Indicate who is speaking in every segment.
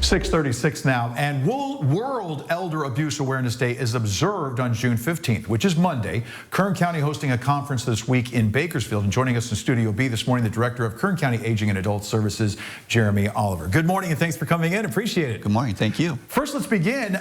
Speaker 1: 6:36 now, and World Elder Abuse Awareness Day is observed on June 15th, which is Monday. Kern County hosting a conference this week in Bakersfield. And joining us in Studio B this morning, the Director of Kern County Aging and Adult Services, Jeremy Oliver. Good morning, and thanks for coming in. Appreciate it.
Speaker 2: Good morning. Thank you.
Speaker 1: First, let's begin.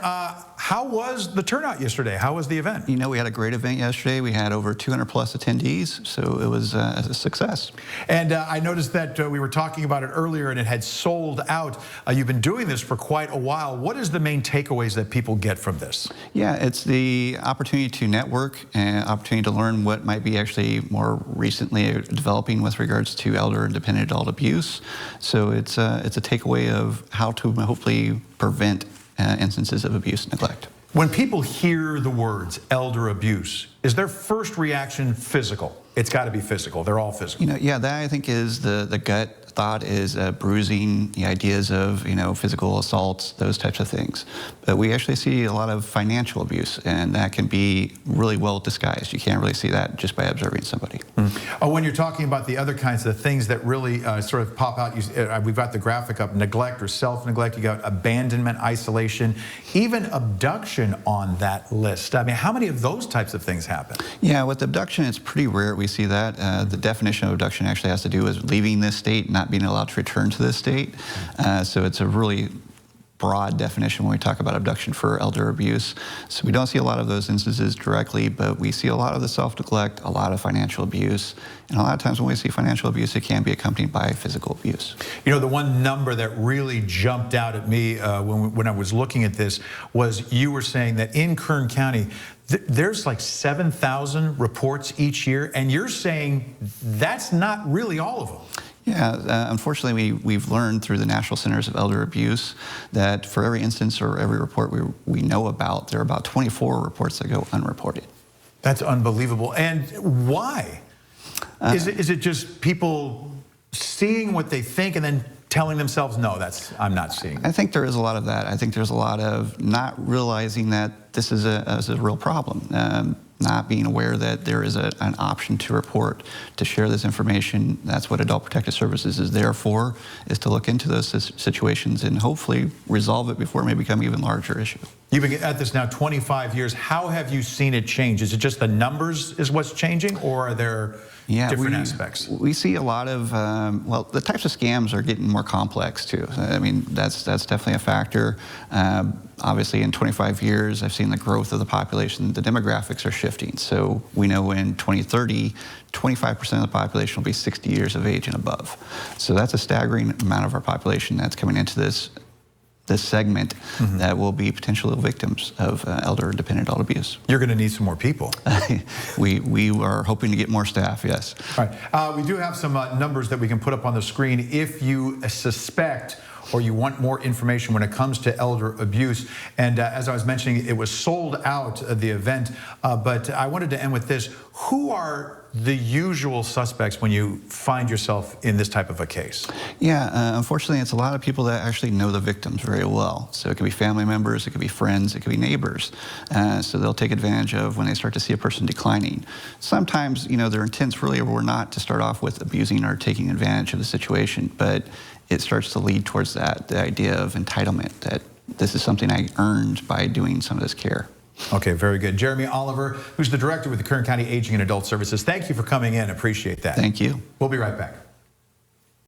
Speaker 1: How was the turnout yesterday? How was the event?
Speaker 2: You know, we had a great event yesterday. We had over 200 plus attendees, so it was a success.
Speaker 1: And I noticed that we were talking about it earlier, and it had sold out. You've been doing this for quite a while. What is the main takeaways that people get from this?
Speaker 2: Yeah, it's the opportunity to network and opportunity to learn what might be actually more recently developing with regards to elder and dependent adult abuse. So it's a takeaway of how to hopefully prevent instances of abuse and neglect.
Speaker 1: When people hear the words elder abuse, is their first reaction physical? It's got to be physical. They're all physical.
Speaker 2: You know, yeah, that I think is the gut thought is bruising, the ideas of, you know, physical assaults, those types of things. But we actually see a lot of financial abuse, and that can be really well disguised. You can't really see that just by observing somebody.
Speaker 1: When you're talking about the other kinds of things that really sort of pop out, we've got the graphic up, neglect or self-neglect, you got abandonment, isolation, even abduction on that list. I mean, how many of those types of things happen?
Speaker 2: Yeah, with abduction, it's pretty rare we see that. The definition of abduction actually has to do with leaving this state, not being allowed to return to this state. So it's a really broad definition when we talk about abduction for elder abuse. So we don't see a lot of those instances directly, but we see a lot of the self-neglect, a lot of financial abuse, and a lot of times when we see financial abuse, it can be accompanied by physical abuse.
Speaker 1: You know, the one number that really jumped out at me when I was looking at this was you were saying that in Kern County, there's like 7,000 reports each year, and you're saying that's not really all of them.
Speaker 2: Yeah, unfortunately, we've learned through the National Centers of Elder Abuse that for every instance or every report we know about, there are about 24 reports that go unreported.
Speaker 1: That's unbelievable. And why? Is it just people seeing what they think and then telling themselves, no, I'm not seeing it?
Speaker 2: I think there is a lot of that. I think there's a lot of not realizing that this is a real problem. Not being aware that there is an option to report, to share this information. That's what Adult Protective Services is there for, is to look into those situations and hopefully resolve it before it may become an even larger issue.
Speaker 1: You've been at this now 25 years. How have you seen it change? Is it just the numbers is what's changing, or are there different aspects?
Speaker 2: We see a lot of, well, the types of scams are getting more complex too. I mean, that's definitely a factor. Obviously, in 25 years, I've seen the growth of the population. The demographics are shifting. So we know in 2030, 25% of the population will be 60 years of age and above. So that's a staggering amount of our population that's coming into this segment that will be potential victims of elder and dependent adult abuse.
Speaker 1: You're going to need some more people.
Speaker 2: We are hoping to get more staff, yes.
Speaker 1: All right. We do have some numbers that we can put up on the screen if you suspect or you want more information when it comes to elder abuse. And as I was mentioning, it was sold out, the event, but I wanted to end with this. Who are the usual suspects when you find yourself in this type of a case?
Speaker 2: Yeah, unfortunately, it's a lot of people that actually know the victims very well. So it could be family members, it could be friends, it could be neighbors. So they'll take advantage of when they start to see a person declining. Sometimes, you know, their intents really were not to start off with abusing or taking advantage of the situation, but it starts to lead towards that, the idea of entitlement, that this is something I earned by doing some of this care.
Speaker 1: Okay, very good. Jeremy Oliver, who's the director with the Kern County Aging and Adult Services, thank you for coming in. Appreciate that.
Speaker 2: Thank you.
Speaker 1: We'll be right back.